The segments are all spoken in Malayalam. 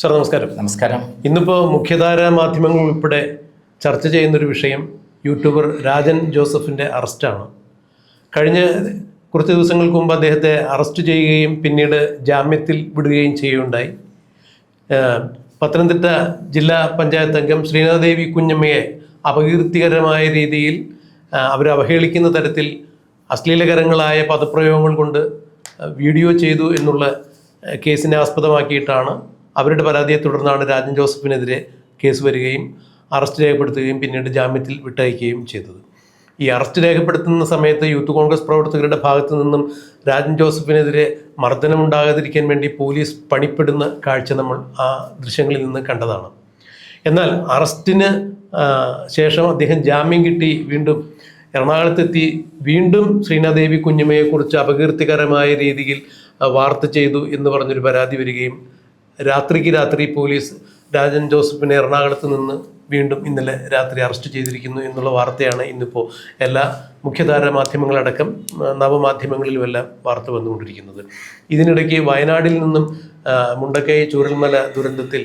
സർ നമസ്കാരം. നമസ്കാരം. ഇന്നിപ്പോൾ മുഖ്യധാരാ മാധ്യമങ്ങൾ ഉൾപ്പെടെ ചർച്ച ചെയ്യുന്നൊരു വിഷയം യൂട്യൂബർ രാജൻ ജോസഫിൻ്റെ അറസ്റ്റാണ്. കഴിഞ്ഞ കുറച്ച് ദിവസങ്ങൾക്ക് മുമ്പ് അദ്ദേഹത്തെ അറസ്റ്റ് ചെയ്യുകയും പിന്നീട് ജാമ്യത്തിൽ വിടുകയും ചെയ്യുകയുണ്ടായി. പത്തനംതിട്ട ജില്ലാ പഞ്ചായത്ത് അംഗം ശ്രീനാദേവി കുഞ്ഞമ്മയെ അപകീർത്തികരമായ രീതിയിൽ അവരെ അവഹേളിക്കുന്ന തരത്തിൽ അശ്ലീലകരങ്ങളായ പദപ്രയോഗങ്ങൾ കൊണ്ട് വീഡിയോ ചെയ്തു എന്നുള്ള കേസിനെ ആസ്പദമാക്കിയിട്ടാണ്, അവരുടെ പരാതിയെ തുടർന്നാണ് രാജൻ ജോസഫിനെതിരെ കേസ് വരികയും അറസ്റ്റ് രേഖപ്പെടുത്തുകയും പിന്നീട് ജാമ്യത്തിൽ വിട്ടയക്കുകയും ചെയ്തത്. ഈ അറസ്റ്റ് രേഖപ്പെടുത്തുന്ന സമയത്ത് യൂത്ത് കോൺഗ്രസ് പ്രവർത്തകരുടെ ഭാഗത്തു നിന്നും രാജൻ ജോസഫിനെതിരെ മർദ്ദനമുണ്ടാകാതിരിക്കാൻ വേണ്ടി പോലീസ് പണിപ്പെടുന്ന കാഴ്ച നമ്മൾ ആ ദൃശ്യങ്ങളിൽ നിന്ന് കണ്ടതാണ്. എന്നാൽ അറസ്റ്റിന് ശേഷം അദ്ദേഹം ജാമ്യം കിട്ടി വീണ്ടും എറണാകുളത്തെത്തി വീണ്ടും ശ്രീനാദേവി കുഞ്ഞമ്മയെക്കുറിച്ച് അപകീർത്തികരമായ രീതിയിൽ വാർത്ത ചെയ്തു എന്ന് പറഞ്ഞൊരു പരാതി വരികയും രാത്രിക്ക് രാത്രി പോലീസ് രാജൻ ജോസഫിനെ എറണാകുളത്ത് നിന്ന് വീണ്ടും ഇന്നലെ രാത്രി അറസ്റ്റ് ചെയ്തിരിക്കുന്നു എന്നുള്ള വാർത്തയാണ് ഇന്നിപ്പോൾ എല്ലാ മുഖ്യധാര മാധ്യമങ്ങളടക്കം നവമാധ്യമങ്ങളിലുമെല്ലാം വാർത്ത വന്നുകൊണ്ടിരിക്കുന്നത്. ഇതിനിടയ്ക്ക് വയനാട്ടിൽ നിന്നും മുണ്ടക്കൈ ചൂരൽമല ദുരന്തത്തിൽ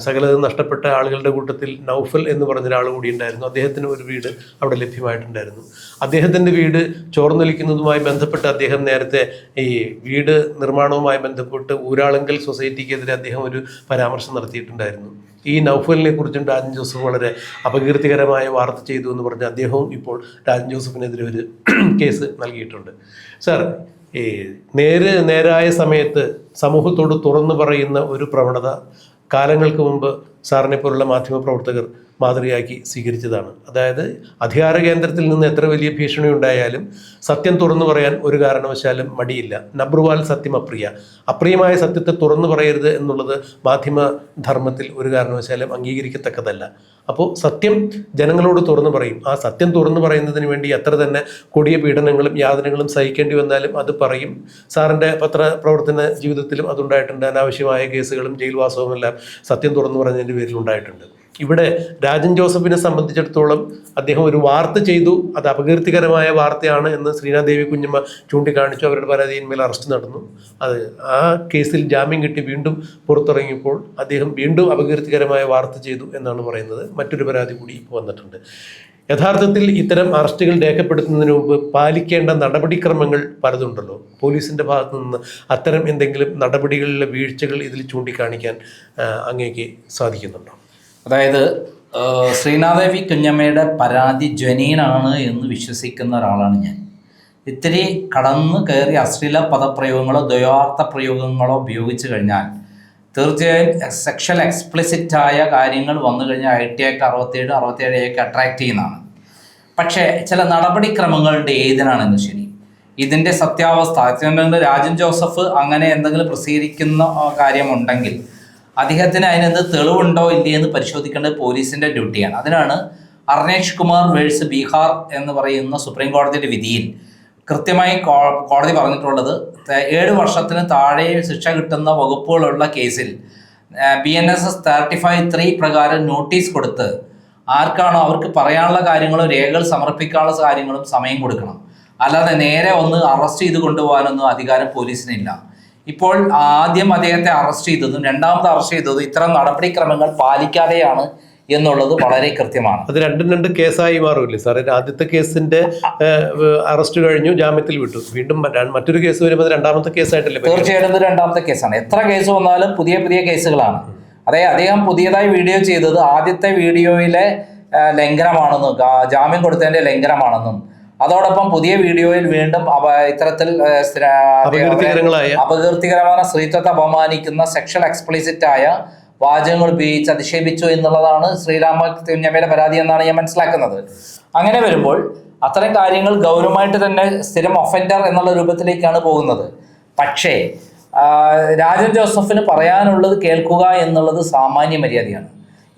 സകലതും നഷ്ടപ്പെട്ട ആളുകളുടെ കൂട്ടത്തിൽ നൗഫൽ എന്ന് പറഞ്ഞൊരാൾ കൂടി ഉണ്ടായിരുന്നു. അദ്ദേഹത്തിന് ഒരു വീട് അവിടെ ലഭ്യമായിട്ടുണ്ടായിരുന്നു. അദ്ദേഹത്തിൻ്റെ വീട് ചോർന്നൊലിക്കുന്നതുമായി ബന്ധപ്പെട്ട് അദ്ദേഹം നേരത്തെ ഈ വീട് നിർമ്മാണവുമായി ബന്ധപ്പെട്ട് ഊരാളുങ്കൽ സൊസൈറ്റിക്കെതിരെ അദ്ദേഹം ഒരു പരാമർശം നടത്തിയിട്ടുണ്ടായിരുന്നു. ഈ നൗഫലിനെ കുറിച്ചും രാജൻ ജോസഫ് വളരെ അപകീർത്തികരമായ വാർത്ത ചെയ്തു എന്ന് പറഞ്ഞ് അദ്ദേഹവും ഇപ്പോൾ രാജൻ ജോസഫിനെതിരെ ഒരു കേസ് നൽകിയിട്ടുണ്ട്. സാർ, ഈ നേരായ സമയത്ത് സമൂഹത്തോട് തുറന്നു പറയുന്ന ഒരു പ്രവണത കാലങ്ങൾക്ക് മുമ്പ് സാറിനെ പോലുള്ള മാധ്യമപ്രവർത്തകർ മാതൃകയാക്കി സ്വീകരിച്ചതാണ്. അതായത് അധികാര കേന്ദ്രത്തിൽ നിന്ന് എത്ര വലിയ ഭീഷണി ഉണ്ടായാലും സത്യം തുറന്നു പറയാൻ ഒരു കാരണവശാലും മടിയില്ല. നബ്രുവാൽ സത്യം അപ്രിയമായ സത്യത്തെ തുറന്നു പറയരുത് എന്നുള്ളത് മാധ്യമധർമ്മത്തിൽ ഒരു കാരണവശാലും അംഗീകരിക്കത്തക്കതല്ല. അപ്പോൾ സത്യം ജനങ്ങളോട് തുറന്നു പറയും. ആ സത്യം തുറന്നു പറയുന്നതിന് വേണ്ടി എത്ര തന്നെ കൊടിയ പീഡനങ്ങളും യാതനകളും സഹിക്കേണ്ടി വന്നാലും അത് പറയും. സാറിൻ്റെ പത്രപ്രവർത്തന ജീവിതത്തിലും അതുണ്ടായിട്ടുണ്ട്. അനാവശ്യമായ കേസുകളും ജയിൽവാസവും എല്ലാം സത്യം തുറന്നു പറഞ്ഞതിൻ്റെ പേരിൽ ഉണ്ടായിട്ടുണ്ട്. ഇവിടെ രാജൻ ജോസഫിനെ സംബന്ധിച്ചിടത്തോളം അദ്ദേഹം ഒരു വാർത്ത ചെയ്തു, അത് അപകീർത്തികരമായ വാർത്തയാണ് എന്ന് ശ്രീനാദേവി കുഞ്ഞമ്മ ചൂണ്ടിക്കാണിച്ചു. അവരുടെ പരാതിയിന്മേൽ അറസ്റ്റ് നടന്നു. അത് ആ കേസിൽ ജാമ്യം കിട്ടി വീണ്ടും പുറത്തിറങ്ങിയപ്പോൾ അദ്ദേഹം വീണ്ടും അപകീർത്തികരമായ വാർത്ത ചെയ്തു എന്നാണ് പറയുന്നത്. മറ്റൊരു പരാതി കൂടി വന്നിട്ടുണ്ട്. യഥാർത്ഥത്തിൽ ഇത്തരം അറസ്റ്റുകൾ രേഖപ്പെടുത്തുന്നതിന് മുമ്പ് പാലിക്കേണ്ട നടപടിക്രമങ്ങൾ പലതുണ്ടല്ലോ. പോലീസിൻ്റെ ഭാഗത്തു നിന്ന് അത്തരം എന്തെങ്കിലും നടപടികളിലെ വീഴ്ചകൾ ഇതിൽ ചൂണ്ടിക്കാണിക്കാൻ അങ്ങേക്ക് സാധിക്കുന്നുണ്ടോ? അതായത് ശ്രീനാദേവി കുഞ്ഞമ്മയുടെ പരാതി ജനീനാണ് എന്ന് വിശ്വസിക്കുന്ന ഒരാളാണ് ഞാൻ. ഇത്തിരി കടന്നു കയറി അശ്ലീല പദപ്രയോഗങ്ങളോ ദ്വയാർത്ഥ പ്രയോഗങ്ങളോ ഉപയോഗിച്ച് കഴിഞ്ഞാൽ തീർച്ചയായും സെക്ഷൽ എക്സ്പ്ലിസിറ്റായ കാര്യങ്ങൾ വന്നു കഴിഞ്ഞാൽ IT ആക്ട് 67 അട്രാക്റ്റ് ചെയ്യുന്നതാണ്. പക്ഷേ ചില നടപടിക്രമങ്ങളുടെ ഏതിനാണെന്ന് ശരി, ഇതിൻ്റെ സത്യാവസ്ഥ രാജൻ ജോസഫ് അങ്ങനെ എന്തെങ്കിലും പ്രസിദ്ധീകരിക്കുന്ന കാര്യമുണ്ടെങ്കിൽ അദ്ദേഹത്തിന് അതിനെന്ത് തെളിവുണ്ടോ ഇല്ലേ എന്ന് പരിശോധിക്കേണ്ടത് പോലീസിൻ്റെ ഡ്യൂട്ടിയാണ്. അതിനാണ് അർണേഷ് കുമാർ വേഴ്സ് ബീഹാർ എന്ന് പറയുന്ന സുപ്രീം കോടതിയുടെ വിധിയിൽ കൃത്യമായി കോടതി പറഞ്ഞിട്ടുള്ളത് 7 വർഷത്തിന് താഴെ ശിക്ഷ കിട്ടുന്ന വകുപ്പുകളുള്ള കേസിൽ BNSS 35(3) പ്രകാരം നോട്ടീസ് കൊടുത്ത് ആർക്കാണോ അവർക്ക് പറയാനുള്ള കാര്യങ്ങളും രേഖകൾ സമർപ്പിക്കാനുള്ള കാര്യങ്ങളും സമയം കൊടുക്കണം. അല്ലാതെ നേരെ ഒന്ന് അറസ്റ്റ് ചെയ്ത് കൊണ്ടുപോകാനൊന്നും അധികാരം പോലീസിനില്ല. ഇപ്പോൾ ആദ്യം അദ്ദേഹത്തെ അറസ്റ്റ് ചെയ്തതും രണ്ടാമത് അറസ്റ്റ് ചെയ്തതും ഇത്തരം നടപടിക്രമങ്ങൾ പാലിക്കാതെയാണ് എന്നുള്ളത് വളരെ കൃത്യമാണ്. അത് രണ്ട് കേസായി മാറില്ലേ സാറേ? ആദ്യത്തെ കേസിന്റെ അറസ്റ്റ് കഴിഞ്ഞു, ജാമ്യത്തിൽ വിട്ടു, വീണ്ടും മറ്റൊരു കേസ് വരുമ്പോൾ രണ്ടാമത്തെ കേസായിട്ടല്ലേ? തീർച്ചയായിട്ടും ഇത് രണ്ടാമത്തെ കേസാണ്. എത്ര കേസ് വന്നാലും പുതിയ പുതിയ കേസുകളാണ്. അദ്ദേഹം പുതിയതായി വീഡിയോ ചെയ്തത് ആദ്യത്തെ വീഡിയോയിലെ ലംഘനമാണെന്നും ജാമ്യം കൊടുത്തതിന്റെ ലംഘനമാണെന്നും അതോടൊപ്പം പുതിയ വീഡിയോയിൽ വീണ്ടും ഇത്തരത്തിൽ അപകീർത്തികരമായ സ്ത്രീത്വത്തെ അപമാനിക്കുന്ന സെക്ഷൽ എക്സ്പ്ലിസിറ്റായ വാചകങ്ങൾ ഉപയോഗിച്ച് അധിക്ഷേപിച്ചു എന്നുള്ളതാണ് കുഞ്ഞമ്മയുടെ പരാതി എന്നാണ് ഞാൻ മനസ്സിലാക്കുന്നത്. അങ്ങനെ വരുമ്പോൾ അത്തരം കാര്യങ്ങൾ ഗൗരവമായിട്ട് തന്നെ സ്ഥിരം ഒഫൻഡർ എന്നുള്ള രൂപത്തിലേക്കാണ് പോകുന്നത്. പക്ഷേ രാജൻ ജോസഫിന് പറയാനുള്ളത് കേൾക്കുക എന്നുള്ളത് സാമാന്യ മര്യാദയാണ്.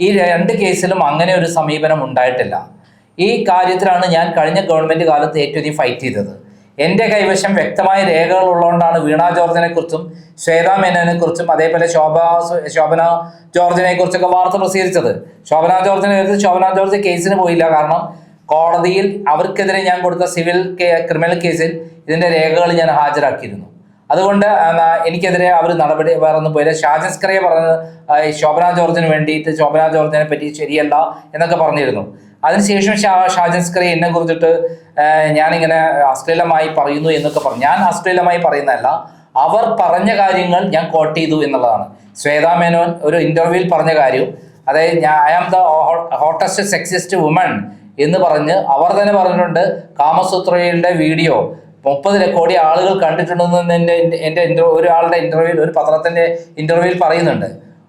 ഈ 2 കേസിലും അങ്ങനെ ഒരു സമീപനം ഉണ്ടായിട്ടില്ല. ഈ കാര്യത്തിലാണ് ഞാൻ കഴിഞ്ഞ ഗവൺമെൻറ് കാലത്ത് ഏറ്റവും ഫൈറ്റ് ചെയ്തത്. എൻ്റെ കൈവശം വ്യക്തമായ രേഖകൾ ഉള്ളതുകൊണ്ടാണ് വീണ ജോർജിനെ കുറിച്ചും ശ്വേതാ മേനോനെ കുറിച്ചും അതേപോലെ ശോഭന ജോർജിനെ കുറിച്ചൊക്കെ വാർത്ത പ്രസിദ്ധീകരിച്ചത്. ശോഭന ജോർജ് കേസിന് പോയില്ല. കാരണം കോടതിയിൽ അവർക്കെതിരെ ഞാൻ കൊടുത്ത ക്രിമിനൽ കേസിൽ ഇതിൻ്റെ രേഖകൾ ഞാൻ ഹാജരാക്കിയിരുന്നു. അതുകൊണ്ട് എനിക്കെതിരെ അവർ നടപടി വേറെ ഒന്നും പോയില്ല. ഷാജസ്കറിയെ പറഞ്ഞത് ശോഭന ജോർജിന് വേണ്ടിയിട്ട് ശോഭന ജോർജിനെ പറ്റി ശരിയല്ല എന്നൊക്കെ പറഞ്ഞിരുന്നു. അതിനുശേഷം ഷാജസ്കറി എന്നെ കുറിച്ചിട്ട് ഞാനിങ്ങനെ അശ്ലീലമായി പറയുന്നു എന്നൊക്കെ പറഞ്ഞു. ഞാൻ അശ്ലീലമായി പറയുന്നതല്ല, അവർ പറഞ്ഞ കാര്യങ്ങൾ ഞാൻ കോട്ട് ചെയ്തു എന്നുള്ളതാണ്. ശ്വേതാ മേനോൻ ഒരു ഇന്റർവ്യൂവിൽ പറഞ്ഞ കാര്യം, അതായത് I am the hottest sexist woman എന്ന് പറഞ്ഞ് അവർ തന്നെ പറഞ്ഞിട്ടുണ്ട്. കാമസൂത്രയുടെ വീഡിയോ 30 കോടി ആളുകൾ കണ്ടിട്ടുണ്ടെന്ന് എൻ്റെ ഒരാളുടെ ഇന്റർവ്യൂവിൽ, ഒരു പത്രത്തിന്റെ ഇന്റർവ്യൂവിൽ പറയുന്നുണ്ട്.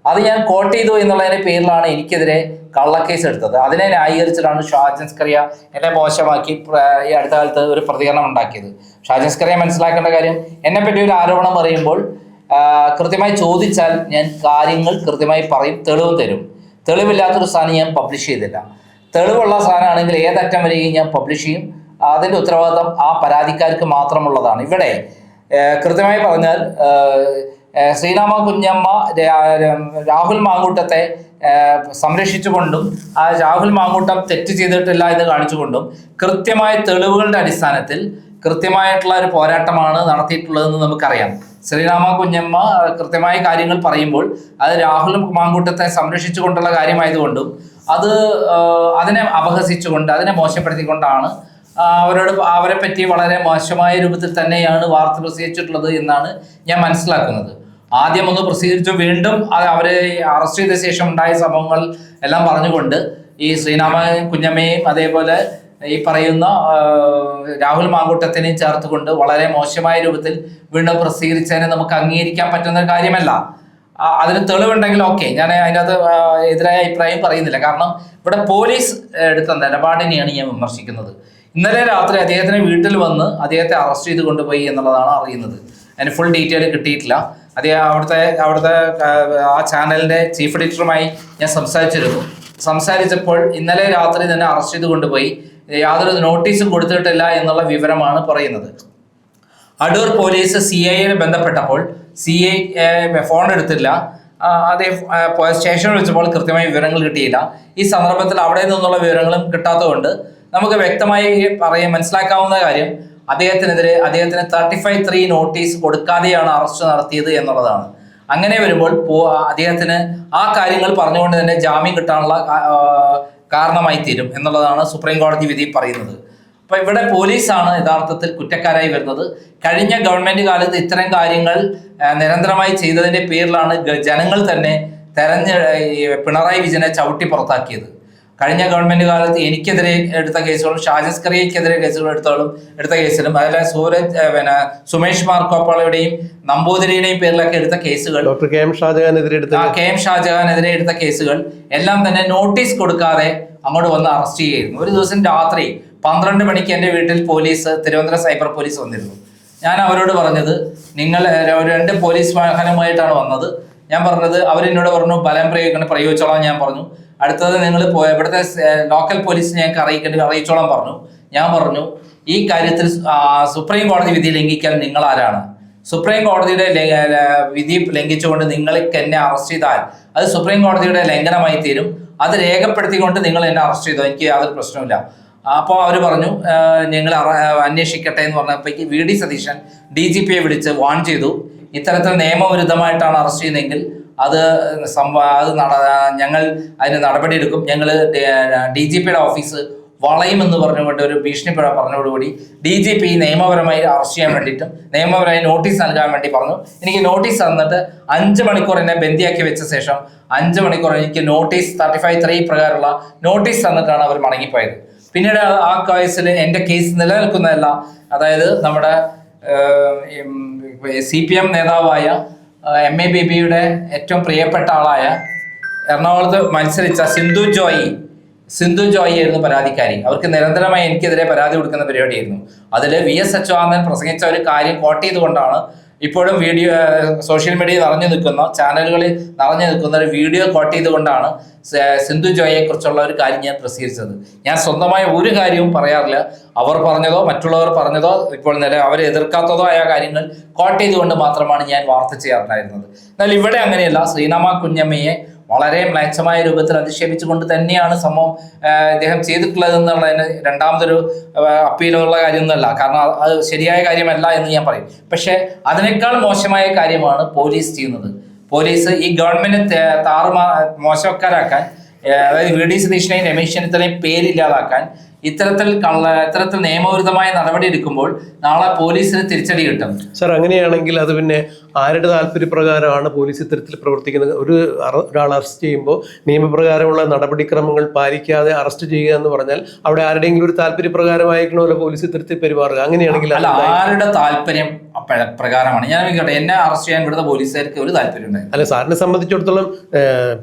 അത് ഞാൻ കോട്ട് ചെയ്തു എന്നുള്ളതിന്റെ പേരിലാണ് എനിക്കെതിരെ കള്ളക്കേസ് എടുത്തത്. അതിനെ ന്യായീകരിച്ചിട്ടാണ് ഷാജസ്കറിയ എന്നെ മോശമാക്കി ഈ അടുത്ത കാലത്ത് ഒരു പ്രതികരണം ഉണ്ടാക്കിയത്. ഷാജസ്കറിയ മനസ്സിലാക്കേണ്ട കാര്യം, എന്നെപ്പറ്റി ഒരു ആരോപണം പറയുമ്പോൾ കൃത്യമായി ചോദിച്ചാൽ ഞാൻ കാര്യങ്ങൾ കൃത്യമായി പറയും, തെളിവ് തരും. തെളിവില്ലാത്തൊരു സാധനം ഞാൻ പബ്ലിഷ് ചെയ്തില്ല. തെളിവുള്ള സാധനമാണെങ്കിൽ ഏതറ്റം വരെയും ഞാൻ പബ്ലിഷ് ചെയ്യും. അതിൻ്റെ ഉത്തരവാദിത്തം ആ പരാതിക്കാർക്ക് മാത്രമുള്ളതാണ്. ഇവിടെ കൃത്യമായി പറഞ്ഞാൽ ശ്രീനാമ കുഞ്ഞമ്മ രാഹുൽ മാങ്കൂട്ടത്തെ സംരക്ഷിച്ചുകൊണ്ടും ആ രാഹുൽ മാങ്കൂട്ടം തെറ്റ് ചെയ്തിട്ടില്ല എന്ന് കാണിച്ചുകൊണ്ടും കൃത്യമായ തെളിവുകളുടെ അടിസ്ഥാനത്തിൽ കൃത്യമായിട്ടുള്ള ഒരു പോരാട്ടമാണ് നടത്തിയിട്ടുള്ളതെന്ന് നമുക്കറിയാം. ശ്രീനാമ കുഞ്ഞമ്മ കൃത്യമായ കാര്യങ്ങൾ പറയുമ്പോൾ അത് രാഹുൽ മാങ്കൂട്ടത്തെ സംരക്ഷിച്ചുകൊണ്ടുള്ള കാര്യമായതുകൊണ്ടും അതിനെ അപഹസിച്ചുകൊണ്ട് അതിനെ മോശപ്പെടുത്തിക്കൊണ്ടാണ് അവരെ പറ്റി വളരെ മോശമായ രൂപത്തിൽ തന്നെയാണ് വാർത്ത പ്രസിദ്ധീകരിച്ചിട്ടുള്ളത് എന്നാണ് ഞാൻ മനസ്സിലാക്കുന്നത്. ആദ്യം ഒന്ന് പ്രസിദ്ധീകരിച്ചു, വീണ്ടും അവരെ അറസ്റ്റ് ചെയ്ത ശേഷം ഉണ്ടായ സംഭവങ്ങൾ എല്ലാം പറഞ്ഞുകൊണ്ട് ഈ ശ്രീനാമ കുഞ്ഞമ്മയും അതേപോലെ ഈ പറയുന്ന രാഹുൽ മാങ്കൂട്ടത്തിനെയും ചേർത്തുകൊണ്ട് വളരെ മോശമായ രൂപത്തിൽ വീണ്ടും പ്രസിദ്ധീകരിച്ചതിനെ നമുക്ക് അംഗീകരിക്കാൻ പറ്റുന്ന കാര്യമല്ല. അതിന് തെളിവുണ്ടെങ്കിൽ ഓക്കെ, ഞാൻ അതിനകത്ത് എതിരായ അഭിപ്രായം പറയുന്നില്ല. കാരണം ഇവിടെ പോലീസ് എടുത്ത നിലപാടിനെയാണ് ഞാൻ വിമർശിക്കുന്നത്. ഇന്നലെ രാത്രി അദ്ദേഹത്തിന് വീട്ടിൽ വന്ന് അദ്ദേഹത്തെ അറസ്റ്റ് ചെയ്ത് കൊണ്ടുപോയി എന്നുള്ളതാണ് അറിയുന്നത്. അതിന് ഫുൾ ഡീറ്റെയിൽ കിട്ടിയിട്ടില്ല. അവിടുത്തെ ആ ചാനലിൻ്റെ ചീഫ് എഡിറ്ററുമായി ഞാൻ സംസാരിച്ചപ്പോൾ ഇന്നലെ രാത്രി തന്നെ അറസ്റ്റ് ചെയ്ത് കൊണ്ടുപോയി, യാതൊരു നോട്ടീസും കൊടുത്തിട്ടില്ല എന്നുള്ള വിവരമാണ് പറയുന്നത്. അടൂർ പോലീസ് CIAയെ ബന്ധപ്പെട്ടപ്പോൾ CI ഫോൺ എടുത്തില്ല. സ്റ്റേഷനിൽ വിളിച്ചപ്പോൾ കൃത്യമായ വിവരങ്ങൾ കിട്ടിയില്ല. ഈ സന്ദർഭത്തിൽ അവിടെ നിന്നുള്ള വിവരങ്ങളും കിട്ടാത്തതുകൊണ്ട് നമുക്ക് വ്യക്തമായി മനസ്സിലാക്കാവുന്ന കാര്യം അദ്ദേഹത്തിന് 35(3) നോട്ടീസ് കൊടുക്കാതെയാണ് അറസ്റ്റ് നടത്തിയത് എന്നുള്ളതാണ്. അങ്ങനെ വരുമ്പോൾ അദ്ദേഹത്തിന് ആ കാര്യങ്ങൾ പറഞ്ഞുകൊണ്ട് തന്നെ ജാമ്യം കിട്ടാനുള്ള കാരണമായി തീരും എന്നുള്ളതാണ് സുപ്രീം കോടതി വിധി പറയുന്നത്. അപ്പൊ ഇവിടെ പോലീസാണ് യഥാർത്ഥത്തിൽ കുറ്റക്കാരായി വരുന്നത്. കഴിഞ്ഞ ഗവൺമെന്റ് കാലത്ത് ഇത്തരം കാര്യങ്ങൾ നിരന്തരമായി ചെയ്തതിന്റെ പേരിലാണ് ജനങ്ങൾ തന്നെ പിണറായി വിജയനെ ചവിട്ടി പുറത്താക്കിയത്. കഴിഞ്ഞ ഗവൺമെന്റ് കാലത്ത് എനിക്കെതിരെ എടുത്ത കേസുകളും ഷാജസ്കറിയക്കെതിരെ കേസുകൾ എടുത്ത കേസിലും അതിലെ സുമേഷ് മാർക്കോപ്പളയുടെയും നമ്പൂതിരിയുടെയും പേരിലൊക്കെ എടുത്ത കേസുകൾ, കെ എം ഷാജഹാനെതിരെ എടുത്ത കേസുകൾ എല്ലാം തന്നെ നോട്ടീസ് കൊടുക്കാതെ അങ്ങോട്ട് വന്ന് അറസ്റ്റ് ചെയ്യുന്നു. ഒരു ദിവസം രാത്രി 12 മണിക്ക് എൻ്റെ വീട്ടിൽ പോലീസ്, തിരുവനന്തപുരം സൈബർ പോലീസ് വന്നിരുന്നു. ഞാൻ അവരോട് പറഞ്ഞത്, നിങ്ങൾ 2 പോലീസ് വാഹനമായിട്ടാണ് വന്നത്. ഞാൻ പറഞ്ഞത്, അവരെന്നോട് പറഞ്ഞു ബലം പ്രയോഗിച്ചോളാം. ഞാൻ പറഞ്ഞു അടുത്തത് നിങ്ങൾ ഇവിടുത്തെ ലോക്കൽ പോലീസ് ഞങ്ങൾക്ക് അറിയിച്ചോളാം പറഞ്ഞു. ഞാൻ പറഞ്ഞു ഈ കാര്യത്തിൽ സുപ്രീം കോടതി വിധി ലംഘിക്കാൻ നിങ്ങൾ ആരാണ്? സുപ്രീം കോടതിയുടെ വിധി ലംഘിച്ചുകൊണ്ട് നിങ്ങൾക്ക് എന്നെ അറസ്റ്റ് ചെയ്താൽ അത് സുപ്രീം കോടതിയുടെ ലംഘനമായി തീരും. അത് രേഖപ്പെടുത്തിക്കൊണ്ട് നിങ്ങൾ എന്നെ അറസ്റ്റ് ചെയ്തോ, എനിക്ക് യാതൊരു പ്രശ്നമില്ല. അപ്പോൾ അവർ പറഞ്ഞു ഞങ്ങൾ അന്വേഷിക്കട്ടെ എന്ന് പറഞ്ഞപ്പോഴേക്ക് VD സതീശൻ DGPയെ വിളിച്ച് വാൺ ചെയ്തു. ഇത്തരത്തിൽ നിയമവിരുദ്ധമായിട്ടാണ് അറസ്റ്റ് ചെയ്യുന്നതെങ്കിൽ ഞങ്ങൾ അതിന് നടപടിയെടുക്കും. ഞങ്ങൾ DGPയുടെ ഓഫീസ് വളയുമെന്ന് പറഞ്ഞുകൊണ്ട് ഒരു ഭീഷണി പറഞ്ഞതോടുകൂടി DGP നിയമപരമായി അറസ്റ്റ് ചെയ്യാൻ വേണ്ടിയിട്ടും നിയമപരമായി നോട്ടീസ് നൽകാൻ വേണ്ടി പറഞ്ഞു. എനിക്ക് നോട്ടീസ് തന്നിട്ട് 5 മണിക്കൂർ എന്നെ ബന്ദിയാക്കി വെച്ച ശേഷം 5 മണിക്കൂർ എനിക്ക് നോട്ടീസ് 35(3) പ്രകാരമുള്ള നോട്ടീസ് തന്നിട്ടാണ് അവർ മടങ്ങിപ്പോയത്. പിന്നീട് ആ കേസിൽ എൻ്റെ കേസ് നിലനിൽക്കുന്നതല്ല. അതായത് നമ്മുടെ CPM നേതാവായ MA ബേബിയുടെ ഏറ്റവും പ്രിയപ്പെട്ട ആളായ എറണാകുളത്ത് മത്സരിച്ച സിന്ധു ജോയി ആയിരുന്നു പരാതിക്കാരി. അവർക്ക് നിരന്തരമായി എനിക്കെതിരെ പരാതി കൊടുക്കുന്ന പരിപാടിയായിരുന്നു. അതിൽ VS അച്യുതാനന്ദൻ പ്രസംഗിച്ച ഒരു കാര്യം കോട്ട് ചെയ്തുകൊണ്ടാണ് ഇപ്പോഴും സോഷ്യൽ മീഡിയ ചാനലുകളിൽ നിറഞ്ഞു നിൽക്കുന്ന ഒരു വീഡിയോ കോട്ട് ചെയ്തുകൊണ്ടാണ് സിന്ധു ജോയിയെ കുറിച്ചുള്ള ഒരു കാര്യം ഞാൻ പ്രസിദ്ധീകരിച്ചത്. ഞാൻ സ്വന്തമായ ഒരു കാര്യവും പറയാറില്ല. അവർ പറഞ്ഞതോ മറ്റുള്ളവർ പറഞ്ഞതോ ഇപ്പോൾ അവരെ എതിർക്കാത്തതോ ആയ കാര്യങ്ങൾ കോട്ട് ചെയ്തുകൊണ്ട് മാത്രമാണ് ഞാൻ വാർത്ത ചെയ്യാറുണ്ടായിരുന്നത്. എന്നാൽ ഇവിടെ അങ്ങനെയല്ല. ശ്രീനാമ കുഞ്ഞമ്മയെ വളരെ മ്ലേച്ഛമായ രൂപത്തിൽ അധിക്ഷേപിച്ചുകൊണ്ട് തന്നെയാണ് സംഭവം ഇദ്ദേഹം ചെയ്തിട്ടുള്ളത് എന്നുള്ളതിന് രണ്ടാമതൊരു അപ്പീലുള്ള കാര്യമൊന്നുമല്ല. കാരണം അത് ശരിയായ കാര്യമല്ല എന്ന് ഞാൻ പറയും. പക്ഷെ അതിനേക്കാൾ മോശമായ കാര്യമാണ് പോലീസ് ചെയ്യുന്നത്. പോലീസ് ഈ ഗവൺമെന്റ് മോശക്കാരാക്കാൻ, അതായത് വി ഡി സതീശനെയും രമേശ് ചെന്നിത്തലയും പേരില്ലാതാക്കാൻ ഇത്തരത്തിൽ നിയമവിരുദ്ധമായ നടപടി എടുക്കുമ്പോൾ നാളെ പോലീസിന് തിരിച്ചടി കിട്ടും. സാർ, അങ്ങനെയാണെങ്കിൽ അത് പിന്നെ ആരുടെ താല്പര്യപ്രകാരമാണ് പോലീസ് ഇത്തരത്തിൽ പ്രവർത്തിക്കുന്നത്? ഒരാൾ അറസ്റ്റ് ചെയ്യുമ്പോൾ നിയമപ്രകാരമുള്ള നടപടിക്രമങ്ങൾ പാലിക്കാതെ അറസ്റ്റ് ചെയ്യുക എന്ന് പറഞ്ഞാൽ അവിടെ ആരുടെയെങ്കിലും ഒരു താല്പര്യപ്രകാരമായിരിക്കണമല്ലോ പോലീസ് ഇത്തരത്തിൽ പെരുമാറുക. അങ്ങനെയാണെങ്കിൽ അല്ല, ആരുടെ താല്പര്യം പ്രകാരമാണ്? ഞാൻ കേട്ടെ, എന്നെ അറസ്റ്റ് ചെയ്യാൻ ഇവിടുത്തെ പോലീസുകാർക്ക് ഒരു താല്പര്യം ഉണ്ടായിരുന്നു. അല്ല, സാറിനെ സംബന്ധിച്ചിടത്തോളം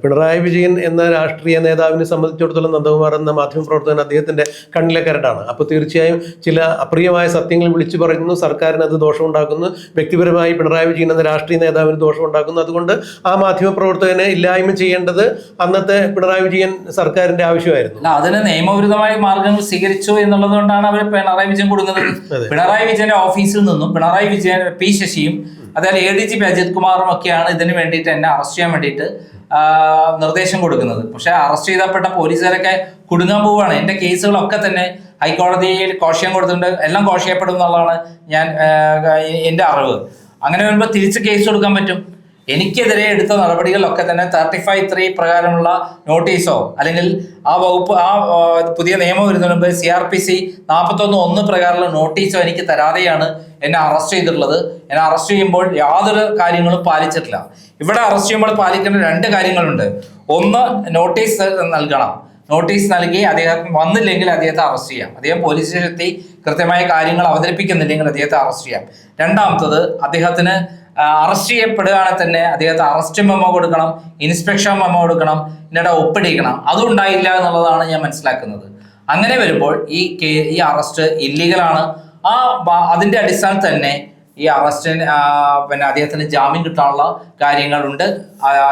പിണറായി വിജയൻ എന്ന രാഷ്ട്രീയ നേതാവിനെ സംബന്ധിച്ചിടത്തോളം നന്ദകുമാർ എന്ന മാധ്യമപ്രവർത്തകൻ അദ്ദേഹത്തിന്റെ കണ്ണിലെ കരടാണ്. അപ്പോൾ തീർച്ചയായും ചില അപ്രിയമായ സത്യങ്ങൾ വിളിച്ചു പറയുന്നു, സർക്കാരിന് അത് ദോഷമുണ്ടാക്കുന്നു, വ്യക്തിപരമായി പിണറായി വിജയൻ എന്ന രാഷ്ട്രീയ നേതാവിന് ദോഷമുണ്ടാക്കുന്നു. അതുകൊണ്ട് ആ മാധ്യമപ്രവർത്തകനെ ഇല്ലായ്മ ചെയ്യേണ്ടത് അന്നത്തെ പിണറായി വിജയൻ സർക്കാരിന്റെ ആവശ്യമായിരുന്നു. അതിന് നിയമവിരുദ്ധമായ മാർഗങ്ങൾ സ്വീകരിച്ചു എന്നുള്ളത് കൊണ്ടാണ് അവർ പിണറായി വിജയൻ കൊടുക്കുന്നത്. പിണറായി വിജയന്റെ ഓഫീസിൽ നിന്നും പിണറായി വിജയൻ, പി ശശിയും അതായത് ADGP അജിത് കുമാറും ഒക്കെയാണ് ഇതിന് വേണ്ടിയിട്ട് എന്നെ അറസ്റ്റ് ചെയ്യാൻ വേണ്ടിയിട്ട് നിർദ്ദേശം കൊടുക്കുന്നത്. പക്ഷെ അറസ്റ്റ് ചെയ്തപ്പെട്ട പോലീസുകാരൊക്കെ കുടുങ്ങാൻ പോവുകയാണ്. എൻ്റെ കേസുകളൊക്കെ തന്നെ ഹൈക്കോടതിയിൽ കോഷ്യം കൊടുത്തിട്ടുണ്ട്, എല്ലാം കോഷ്യപ്പെടും എന്നുള്ളതാണ് എൻ്റെ അറിവ്. അങ്ങനെ വരുമ്പോൾ തിരിച്ച് കേസ് കൊടുക്കാൻ പറ്റും. എനിക്കെതിരെ എടുത്ത നടപടികളിലൊക്കെ തന്നെ 35(3) പ്രകാരമുള്ള നോട്ടീസോ അല്ലെങ്കിൽ ആ വകുപ്പ് പുതിയ നിയമം വരുന്നതിന് മുമ്പ് CRPC 41(1) പ്രകാരമുള്ള നോട്ടീസോ എനിക്ക് തരാതെയാണ് എന്നെ അറസ്റ്റ് ചെയ്തിട്ടുള്ളത്. എന്നെ അറസ്റ്റ് ചെയ്യുമ്പോൾ യാതൊരു കാര്യങ്ങളും പാലിച്ചിട്ടില്ല. ഇവിടെ അറസ്റ്റ് ചെയ്യുമ്പോൾ പാലിക്കേണ്ട 2 കാര്യങ്ങളുണ്ട്. ഒന്ന്, നോട്ടീസ് നൽകണം. നോട്ടീസ് നൽകി അദ്ദേഹം വന്നില്ലെങ്കിൽ അദ്ദേഹത്തെ അറസ്റ്റ് ചെയ്യാം. അദ്ദേഹം പോലീസ് സ്റ്റേഷനിലെത്തി കൃത്യമായ കാര്യങ്ങൾ അവതരിപ്പിക്കുന്നില്ലെങ്കിൽ അദ്ദേഹത്തെ അറസ്റ്റ് ചെയ്യാം. രണ്ടാമത്തത്, അദ്ദേഹത്തിന് അറസ്റ്റ് ചെയ്യപ്പെടുകയാണെങ്കിൽ തന്നെ അദ്ദേഹത്തെ അറസ്റ്റ് മെമ്മോ കൊടുക്കണം, ഇൻസ്പെക്ഷൻ മെമ്മോ കൊടുക്കണം, എന്നിട്ട് ഒപ്പിടിക്കണം. അതും ഉണ്ടായില്ല എന്നുള്ളതാണ് ഞാൻ മനസ്സിലാക്കുന്നത്. അങ്ങനെ വരുമ്പോൾ ഈ അറസ്റ്റ് ഇല്ലീഗലാണ്. അതിന്റെ അടിസ്ഥാനത്തിൽ തന്നെ ഈ അറസ്റ്റിന് പിന്നെ അദ്ദേഹത്തിന് ജാമ്യം കിട്ടാനുള്ള കാര്യങ്ങളുണ്ട്.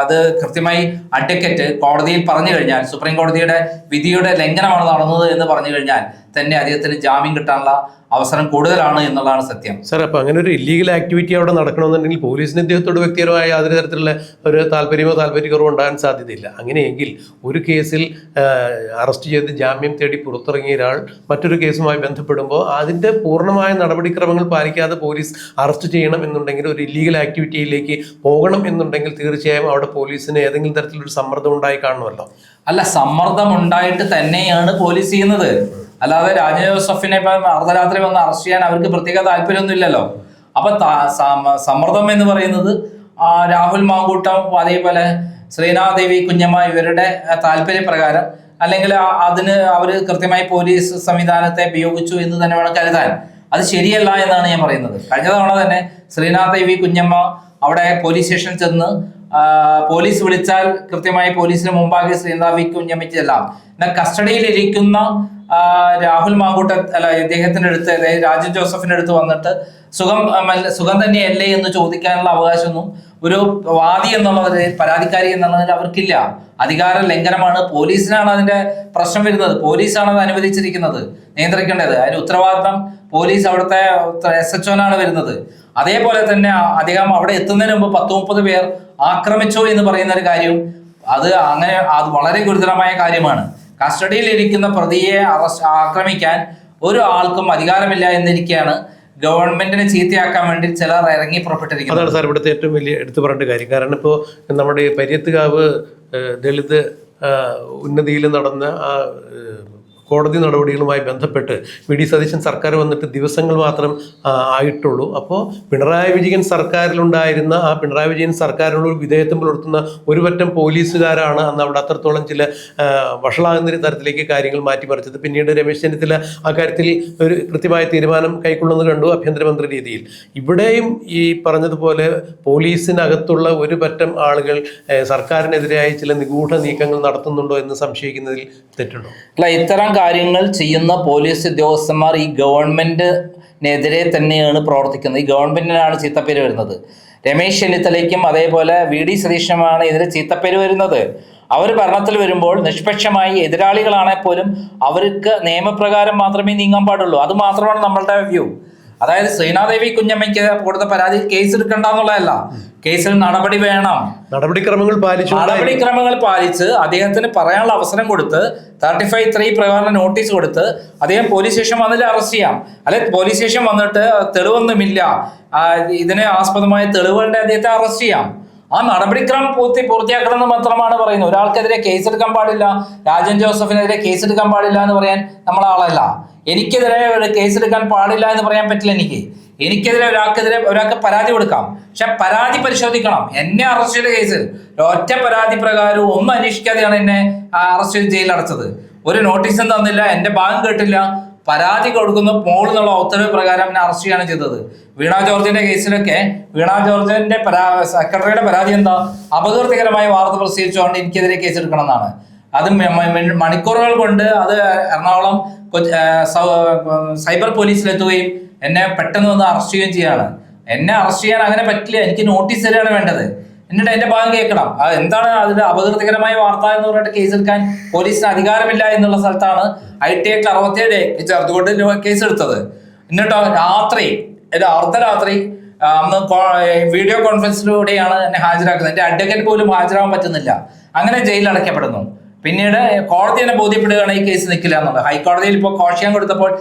അത് കൃത്യമായി അഡ്വക്കേറ്റ് കോടതിയിൽ പറഞ്ഞു കഴിഞ്ഞാൽ, സുപ്രീം കോടതിയുടെ വിധിയുടെ ലംഘനമാണ് നടന്നത് എന്ന് പറഞ്ഞു കഴിഞ്ഞാൽ തന്നെ അദ്ദേഹത്തിന് ജാമ്യം കിട്ടാനുള്ള അവസരം കൂടുതലാണ് എന്നുള്ളതാണ് സത്യം. സാർ, അപ്പോൾ അങ്ങനെ ഒരു ഇല്ലീഗൽ ആക്ടിവിറ്റി അവിടെ നടക്കണമെന്നുണ്ടെങ്കിൽ പോലീസിന് ഇദ്ദേഹത്തോട് വ്യക്തിപരമായ യാതൊരു തരത്തിലുള്ള ഒരു താല്പര്യക്കുറവോ ഉണ്ടാകാൻ സാധ്യതയില്ല. അങ്ങനെയെങ്കിൽ ഒരു കേസിൽ അറസ്റ്റ് ചെയ്ത് ജാമ്യം തേടി പുറത്തിറങ്ങിയ ഒരാൾ മറ്റൊരു കേസുമായി ബന്ധപ്പെടുമ്പോൾ അതിൻ്റെ പൂർണ്ണമായ നടപടിക്രമങ്ങൾ പാലിക്കാതെ പോലീസ് അറസ്റ്റ് ചെയ്യണം എന്നുണ്ടെങ്കിൽ, ഒരു ഇല്ലീഗൽ ആക്ടിവിറ്റിയിലേക്ക് പോകണം എന്നുണ്ടെങ്കിൽ തീർച്ചയായും അവിടെ പോലീസിന് ഏതെങ്കിലും തരത്തിലൊരു സമ്മർദ്ദം ഉണ്ടായി കാണുമല്ലോ. അല്ല, സമ്മർദ്ദം ഉണ്ടായിട്ട് തന്നെയാണ് പോലീസ് ചെയ്യുന്നത്. അല്ലാതെ രാജ ജോസഫിനെ ഇപ്പം അർദ്ധരാത്രി വന്ന് അറസ്റ്റ് ചെയ്യാൻ അവർക്ക് പ്രത്യേക താല്പര്യമൊന്നും ഇല്ലല്ലോ. അപ്പൊ സമ്മർദ്ദം എന്ന് പറയുന്നത് രാഹുൽ മാങ്കൂട്ടം, അതേപോലെ ശ്രീനാദേവി കുഞ്ഞമ്മ ഇവരുടെ താല്പര്യപ്രകാരം, അല്ലെങ്കിൽ അതിന് അവർ കൃത്യമായി പോലീസ് സംവിധാനത്തെ ഉപയോഗിച്ചു എന്ന് തന്നെ വേണം കരുതാൻ. അത് ശരിയല്ല എന്നാണ് ഞാൻ പറയുന്നത്. കഴിഞ്ഞ തവണ തന്നെ ശ്രീനാദേവി കുഞ്ഞമ്മ അവിടെ പോലീസ് സ്റ്റേഷനിൽ ചെന്ന് പോലീസ് വിളിച്ചാൽ കൃത്യമായി പോലീസിന് മുമ്പാകെ ശ്രീനാദേവി കുഞ്ഞമ്മയ്ക്കെല്ലാം കസ്റ്റഡിയിലിരിക്കുന്ന രാഹുൽ മാങ്കൂട്ട ഇദ്ദേഹത്തിന്റെ അടുത്ത്, അതായത് രാജൻ ജോസഫിന്റെ അടുത്ത് വന്നിട്ട് സുഖം തന്നെയല്ലേ എന്ന് ചോദിക്കാനുള്ള അവകാശമൊന്നും ഒരു വാദി എന്നുള്ളതിൽ, പരാതിക്കാരി എന്നുള്ളതിൽ അവർക്കില്ല. അധികാര ലംഘനമാണ്. പോലീസിനാണ് അതിന്റെ പ്രശ്നം വരുന്നത്. പോലീസാണ് അത് അനുവദിച്ചിരിക്കുന്നത്, നിയന്ത്രിക്കേണ്ടത്. അതിന് ഉത്തരവാദിത്തം പോലീസ്, അവിടുത്തെ SHO വരുന്നത്. അതേപോലെ തന്നെ അദ്ദേഹം അവിടെ എത്തുന്നതിന് മുമ്പ് 10-30 പേർ ആക്രമിച്ചു എന്ന് പറയുന്ന ഒരു കാര്യം, അത് വളരെ ഗുരുതരമായ കാര്യമാണ്. കസ്റ്റഡിയിലിരിക്കുന്ന പ്രതിയെ ആക്രമിക്കാൻ ഒരു ആൾക്കും അധികാരമില്ല എന്നിരിക്കെയാണ് ഗവൺമെന്റിനെ ചീത്തയാക്കാൻ വേണ്ടി ചിലർ ഇറങ്ങി പുറപ്പെട്ടിരിക്കുന്നത്. അതാണ് സാർ ഇവിടുത്തെ ഏറ്റവും വലിയ എടുത്തു പറയേണ്ട കാര്യം. കാരണം ഇപ്പോൾ നമ്മുടെ പരിയത്തുകാവ് ദളിത് ഉന്നതിയിൽ നടന്ന ആ കോടതി നടപടികളുമായി ബന്ധപ്പെട്ട് വി.ഡി. സതീശൻ സർക്കാർ വന്നിട്ട് ദിവസങ്ങൾ മാത്രം ആയിട്ടുള്ളൂ. അപ്പോൾ പിണറായി വിജയൻ സർക്കാരിലുണ്ടായിരുന്ന ആ പിണറായി വിജയൻ സർക്കാരിനോട് വിധേയത്വം പുലർത്തുന്ന ഒരു പറ്റം പോലീസുകാരാണ് അന്ന് അവിടെ അത്രത്തോളം ചില വഷളാകുന്ന തരത്തിലേക്ക് കാര്യങ്ങൾ മാറ്റിമറിച്ചത്. പിന്നീട് രമേശ് ചെന്നിത്തല ആ കാര്യത്തിൽ ഒരു കൃത്യമായ തീരുമാനം കൈക്കൊള്ളുന്നത് കണ്ടു ആഭ്യന്തരമന്ത്രി രീതിയിൽ. ഇവിടെയും ഈ പറഞ്ഞതുപോലെ പോലീസിനകത്തുള്ള ഒരു പറ്റം ആളുകൾ സർക്കാരിനെതിരായി ചില നിഗൂഢ നീക്കങ്ങൾ നടത്തുന്നുണ്ടോ എന്ന് സംശയിക്കുന്നതിൽ തെറ്റുണ്ടോ? അല്ല, ഇത്തരം കാര്യങ്ങൾ ചെയ്യുന്ന പോലീസ് ഉദ്യോഗസ്ഥന്മാർ ഈ ഗവൺമെന്റിനെതിരെ തന്നെയാണ് പ്രവർത്തിക്കുന്നത്. ഈ ഗവൺമെന്റിനാണ് ചീത്തപ്പേര് വരുന്നത്. രമേശ് ചെന്നിത്തലയ്ക്കും അതേപോലെ വി.ഡി. സതീശനുമാണ് ഇതിന് ചീത്തപ്പേര് വരുന്നത്. അവർ ഭരണത്തിൽ വരുമ്പോൾ നിഷ്പക്ഷമായി എതിരാളികളാണെങ്കിൽ പോലും അവർക്ക് നിയമപ്രകാരം മാത്രമേ നീങ്ങാൻ പാടുള്ളൂ. അത് മാത്രമാണ് നമ്മളുടെ വ്യൂ. അതായത് ശ്രീനാദേവി കുഞ്ഞമ്മയ്ക്ക് കൊടുത്ത പരാതി കേസ് എടുക്കണ്ട എന്നുള്ളതല്ല, കേസിൽ നടപടി വേണം, നടപടിക്രമങ്ങൾ പാലിച്ച് അദ്ദേഹത്തിന് പറയാനുള്ള അവസരം കൊടുത്ത് 35(3) പ്രകാരം നോട്ടീസ് കൊടുത്ത് അദ്ദേഹം പോലീസ് സ്റ്റേഷൻ വന്നിട്ട് അറസ്റ്റ് ചെയ്യാം. അല്ലെ പോലീസ് സ്റ്റേഷൻ വന്നിട്ട് തെളിവൊന്നുമില്ല, ഇതിന് ആസ്പദമായ തെളിവുകളുടെ അദ്ദേഹത്തെ അറസ്റ്റ് ചെയ്യാം. ആ നടപടിക്രമം പൂർത്തിയാക്കണം എന്ന് മാത്രമാണ് പറയുന്നത്. ഒരാൾക്കെതിരെ കേസെടുക്കാൻ പാടില്ല, രാജൻ ജോസഫിനെതിരെ കേസെടുക്കാൻ പാടില്ല എന്ന് പറയാൻ നമ്മളെ ആളല്ല. എനിക്കെതിരെ കേസെടുക്കാൻ പാടില്ല എന്ന് പറയാൻ പറ്റില്ല. എനിക്കെതിരെ ഒരാൾക്ക് പരാതി കൊടുക്കാം, പക്ഷെ പരാതി പരിശോധിക്കണം. എന്നെ അറസ്റ്റ് ചെയ്ത കേസിൽ ഒറ്റ പരാതി പ്രകാരം ഒന്നും അന്വേഷിക്കാതെയാണ് എന്നെ അറസ്റ്റ് ചെയ്ത് ജയിലിൽ അടച്ചത്. ഒരു നോട്ടീസും തന്നില്ല, എന്റെ ഭാഗം കേട്ടില്ല, പരാതി കൊടുക്കുന്ന മോളിൽ നിന്നുള്ള ഉത്തരവ് പ്രകാരം എന്നെ അറസ്റ്റ് ചെയ്യാണ് ചെയ്തത്. വീണ ജോർജിന്റെ കേസിലൊക്കെ വീണ ജോർജിന്റെ സെക്രട്ടറിയുടെ പരാതി എന്താ? അപകീർത്തികരമായ വാർത്ത പ്രസിദ്ധീകരിച്ചുകൊണ്ട് എനിക്കെതിരെ കേസെടുക്കണം എന്നാണ്. അത് മണിക്കൂറുകൾ കൊണ്ട് അത് എറണാകുളം സൈബർ പോലീസിലെത്തുകയും എന്നെ പെട്ടെന്ന് വന്ന് അറസ്റ്റ് ചെയ്യുകയും ചെയ്യാണ്. എന്നെ അറസ്റ്റ് ചെയ്യാൻ അങ്ങനെ പറ്റില്ല, എനിക്ക് നോട്ടീസ് തരികയാണ് വേണ്ടത്. എന്നിട്ട് എന്റെ ഭാഗം കേൾക്കണം. എന്താണ് അതിൽ അപകീർത്തികരമായ വാർത്ത എന്ന് പറഞ്ഞിട്ട് കേസെടുക്കാൻ പോലീസിന് അധികാരമില്ല എന്നുള്ള സ്ഥലത്താണ് IT Act 67 ചേർത്തുകൊണ്ട് കേസെടുത്തത്. എന്നിട്ടോ അർദ്ധരാത്രി അന്ന് വീഡിയോ കോൺഫറൻസിലൂടെയാണ് എന്നെ ഹാജരാക്കുന്നത്. എന്റെ അഡ്വക്കേറ്റ് പോലും ഹാജരാകാൻ പറ്റുന്നില്ല. അങ്ങനെ ജയിലിൽ അടയ്ക്കപ്പെടുന്നു. പിന്നീട് കോടതി തന്നെ ബോധ്യപ്പെടുകയാണ് ഈ കേസ് നിൽക്കില്ല എന്നുള്ളത്. ഹൈക്കോടതിയിൽ ഇപ്പോൾ കോഷ്യം കൊടുത്തപ്പോൾ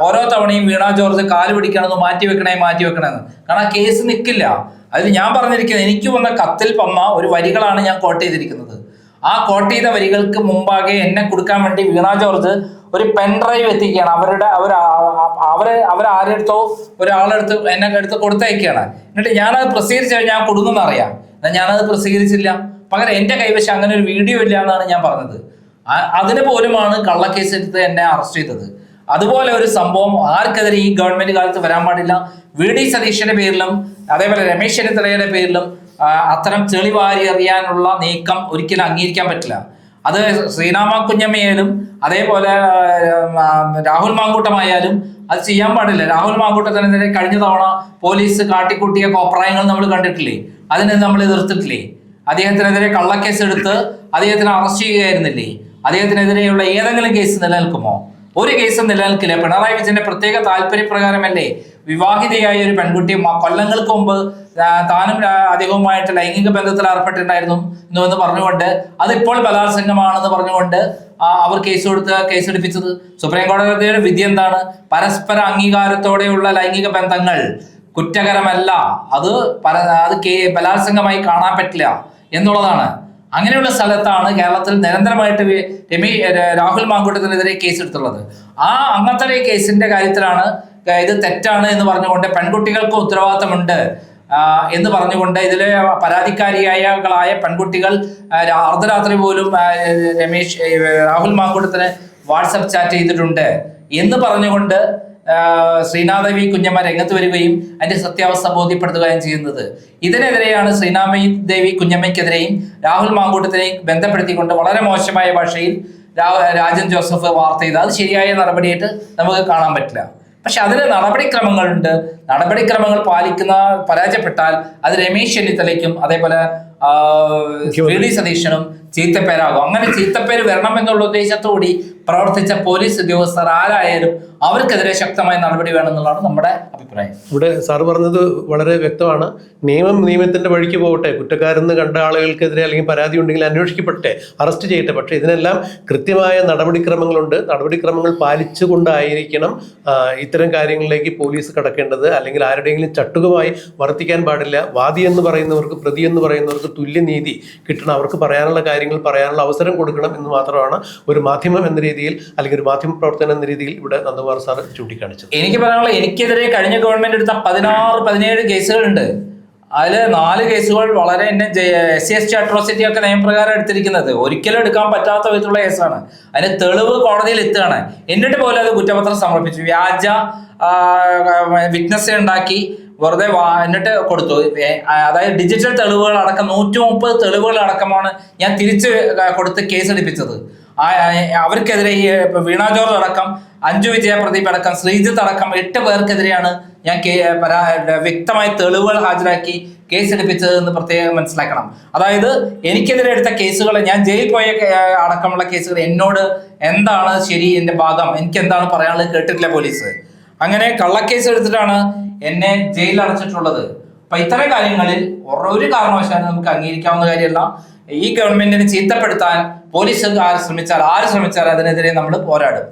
ഓരോ തവണയും വീണ ജോർജ് കാല് പിടിക്കണമെന്ന് മാറ്റിവെക്കണമെന്ന്. കാരണം കേസ് നിൽക്കില്ല. അതിൽ ഞാൻ പറഞ്ഞിരിക്കുന്നത്, എനിക്ക് വന്ന കത്തിൽ വന്ന ഒരു വരികളാണ് ഞാൻ കോട്ട് ചെയ്തിരിക്കുന്നത്. ആ കോട്ട് ചെയ്ത വരികൾക്ക് മുമ്പാകെ എന്നെ കൊടുക്കാൻ വേണ്ടി വീണ ജോർജ് ഒരു പെൻഡ്രൈവ് എത്തിക്കുകയാണ്. അവരാരെടുത്തോ ഒരാളെടുത്ത് എന്നെ എടുത്ത് കൊടുത്തയക്കുകയാണ്. എന്നിട്ട് ഞാനത് പ്രസിദ്ധീകരിച്ച് കഴിഞ്ഞാൽ ഞാൻ കൊടുക്കുമെന്ന് അറിയാം. എന്നാൽ ഞാനത് പ്രസിദ്ധീകരിച്ചില്ല. പകരം എന്റെ കൈവശം അങ്ങനെ ഒരു വീഡിയോ ഇല്ല എന്നാണ് ഞാൻ പറഞ്ഞത്. അതിന് പോലുമാണ് കള്ളക്കേസ് എടുത്ത് എന്നെ അറസ്റ്റ് ചെയ്തത്. അതുപോലെ ഒരു സംഭവം ആർക്കെതിരെ ഈ ഗവൺമെന്റ് കാലത്ത് വരാൻ പാടില്ല. VD സതീശന്റെ പേരിലും അതേപോലെ രമേശ് ചെന്നിത്തലയുടെ പേരിലും അത്തരം ചെളിവാരി എറിയാനുള്ള നീക്കം ഒരിക്കലും അംഗീകരിക്കാൻ പറ്റില്ല. അത് ശ്രീനാമ കുഞ്ഞമ്മയായാലും അതേപോലെ രാഹുൽ മാങ്കൂട്ടമായാലും അത് ചെയ്യാൻ പാടില്ല. രാഹുൽ മാങ്കൂട്ടത്തിനെതിരെ കഴിഞ്ഞ തവണ പോലീസ് കാട്ടിക്കൂട്ടിയ കോപ്രായങ്ങൾ നമ്മൾ കണ്ടിട്ടില്ലേ? അതിനെ നമ്മൾ എതിർത്തിട്ടില്ലേ? അദ്ദേഹത്തിനെതിരെ കള്ളക്കേസ് എടുത്ത് അദ്ദേഹത്തിനെ അറസ്റ്റ് ചെയ്യുകയായിരുന്നില്ലേ? അദ്ദേഹത്തിനെതിരെയുള്ള ഏതെങ്കിലും കേസ് നിലനിൽക്കുമോ? ഒരു കേസും നിലനിൽക്കില്ല. പിണറായി വിജയന്റെ പ്രത്യേക താല്പര്യപ്രകാരമല്ലേ വിവാഹിതയായ ഒരു പെൺകുട്ടി കൊല്ലങ്ങൾക്ക് മുമ്പ് താനും അദ്ദേഹവുമായിട്ട് ലൈംഗിക ബന്ധത്തിൽ ഏർപ്പെട്ടിട്ടുണ്ടായിരുന്നു എന്ന് പറഞ്ഞുകൊണ്ട് അതിപ്പോൾ ബലാത്സംഗമാണെന്ന് പറഞ്ഞുകൊണ്ട് അവർ കേസെടുപ്പിച്ചത്. സുപ്രീം കോടതിയുടെ വിധി എന്താണ്? പരസ്പര അംഗീകാരത്തോടെയുള്ള ലൈംഗിക ബന്ധങ്ങൾ കുറ്റകരമല്ല, അത് ബലാത്സംഗമായി കാണാൻ പറ്റില്ല എന്നുള്ളതാണ്. അങ്ങനെയുള്ള സ്ഥലത്താണ് കേരളത്തിൽ നിരന്തരമായിട്ട് രാഹുൽ മാങ്കൂട്ടത്തിനെതിരെ കേസെടുത്തുള്ളത്. അങ്ങനത്തെ ഒരു കേസിന്റെ കാര്യത്തിലാണ് ഇത് തെറ്റാണ് എന്ന് പറഞ്ഞുകൊണ്ട് പെൺകുട്ടികൾക്ക് ഉത്തരവാദിത്തമുണ്ട് എന്ന് പറഞ്ഞുകൊണ്ട് ഇതിലെ പരാതിക്കാരികളായ പെൺകുട്ടികൾ അർദ്ധരാത്രി പോലും രാഹുൽ മാങ്കൂട്ടത്തിന് വാട്സപ്പ് ചാറ്റ് ചെയ്തിട്ടുണ്ട് എന്ന് പറഞ്ഞുകൊണ്ട് ശ്രീനാദേവി കുഞ്ഞമ്മ രംഗത്ത് വരികയും അതിന്റെ സത്യാവസ്ഥ ബോധ്യപ്പെടുത്തുകയും ചെയ്യുന്നത്. ഇതിനെതിരെയാണ് ശ്രീനാദേവി കുഞ്ഞമ്മയ്ക്കെതിരെയും രാഹുൽ മാങ്കൂട്ടത്തിനെയും ബന്ധപ്പെടുത്തിക്കൊണ്ട് വളരെ മോശമായ ഭാഷയിൽ രാജൻ ജോസഫ് വാർത്ത ചെയ്ത് അത് ശരിയായ നടപടിയായിട്ട് നമുക്ക് കാണാൻ പറ്റില്ല. പക്ഷെ അതിന് നടപടിക്രമങ്ങളുണ്ട്. നടപടിക്രമങ്ങൾ പരാജയപ്പെട്ടാൽ അത് രമേശ് ചെന്നിത്തലയ്ക്കും അതേപോലെ VD സതീശനും ചീത്തപ്പേരാകും. അങ്ങനെ ചീത്തപ്പേര് വരണം എന്നുള്ള ഉദ്ദേശത്തോടുകൂടി പ്രവർത്തിച്ച പോലീസ് ഉദ്യോഗസ്ഥർ ആരായാലും അവർക്കെതിരെ ശക്തമായ നടപടി വേണമെന്നുള്ളതാണ് നമ്മുടെ അഭിപ്രായം. ഇവിടെ സാറ് പറഞ്ഞത് വളരെ വ്യക്തമാണ്. നിയമത്തിന്റെ വഴിക്ക് പോകട്ടെ, കുറ്റക്കാരെന്ന് കണ്ട ആളുകൾക്കെതിരെ അല്ലെങ്കിൽ പരാതി ഉണ്ടെങ്കിൽ അന്വേഷിക്കപ്പെട്ടെ, അറസ്റ്റ് ചെയ്യട്ടെ. പക്ഷെ ഇതിനെല്ലാം കൃത്യമായ നടപടിക്രമങ്ങളുണ്ട്. നടപടിക്രമങ്ങൾ പാലിച്ചുകൊണ്ടായിരിക്കണം ഇത്തരം കാര്യങ്ങളിലേക്ക് പോലീസ് കടക്കേണ്ടത്. അല്ലെങ്കിൽ ആരുടെയെങ്കിലും ചട്ടുകമായി വർത്തിക്കാൻ പാടില്ല. വാദി എന്ന് പറയുന്നവർക്ക്, പ്രതി എന്ന് പറയുന്നവർക്ക് തുല്യനീതി കിട്ടണം. അവർക്ക് പറയാനുള്ള കാര്യങ്ങൾ പറയാനുള്ള അവസരം കൊടുക്കണം എന്ന് മാത്രമാണ് ഒരു മാധ്യമം എന്ന രീതിയിൽ അല്ലെങ്കിൽ ഒരു മാധ്യമ പ്രവർത്തനം എന്ന രീതിയിൽ ഇവിടെ നന്ദകുമാർ സാർ ചൂണ്ടിക്കാണിച്ചത്. എനിക്ക് പറയാനുള്ള, എനിക്കെതിരെ കഴിഞ്ഞ ഗവൺമെന്റ് എടുത്ത 16-17 കേസുകളുണ്ട്. അതിൽ 4 കേസുകൾ വളരെ SC/ST അട്രോസിറ്റി ഒക്കെ നിയമപ്രകാരം എടുത്തിരിക്കുന്നത് ഒരിക്കലും എടുക്കാൻ പറ്റാത്ത വിധത്തിലുള്ള കേസാണ്. അതിന് തെളിവ് കോടതിയിൽ എത്തുകയാണ്. എന്നിട്ട് പോലും അത് കുറ്റപത്രം സമർപ്പിച്ചു. വ്യാജ വിറ്റ്നസ് ഉണ്ടാക്കി വെറുതെ എന്നിട്ട് കൊടുത്തു. അതായത് ഡിജിറ്റൽ തെളിവുകൾ അടക്കം 130 തെളിവുകൾ അടക്കമാണ് ഞാൻ തിരിച്ച് കൊടുത്ത് കേസെടുപ്പിച്ചത്. അവർക്കെതിരെ ഈ വീണ ജോർജ് അടക്കം, അഞ്ജു വിജയ പ്രദീപ് അടക്കം, ശ്രീജിത്ത് അടക്കം 8 പേർക്കെതിരെയാണ് ഞാൻ വ്യക്തമായ തെളിവുകൾ ഹാജരാക്കി കേസെടുപ്പിച്ചത് എന്ന് പ്രത്യേകം മനസ്സിലാക്കണം. അതായത് എനിക്കെതിരെ എടുത്ത കേസുകൾ, ഞാൻ ജയിൽ പോയ അടക്കമുള്ള കേസുകൾ എന്നോട് എന്താണ് ശരി, എന്റെ ഭാഗം എനിക്ക് എന്താണ് പറയാനുള്ളത് കേട്ടിട്ടില്ല പോലീസ്. അങ്ങനെ കള്ളക്കേസ് എടുത്തിട്ടാണ് എന്നെ ജയിലിൽ അടച്ചിട്ടുള്ളത്. അപ്പൊ ഇത്തരം കാര്യങ്ങളിൽ ഒരു കാരണവശാലും നമുക്ക് അംഗീകരിക്കാവുന്ന കാര്യമല്ല. ഈ ഗവൺമെന്റിനെ ചീത്തപ്പെടുത്താൻ പോലീസുകാർ ശ്രമിച്ചാൽ, ആര് ശ്രമിച്ചാൽ അതിനെതിരെ നമ്മൾ പോരാടും.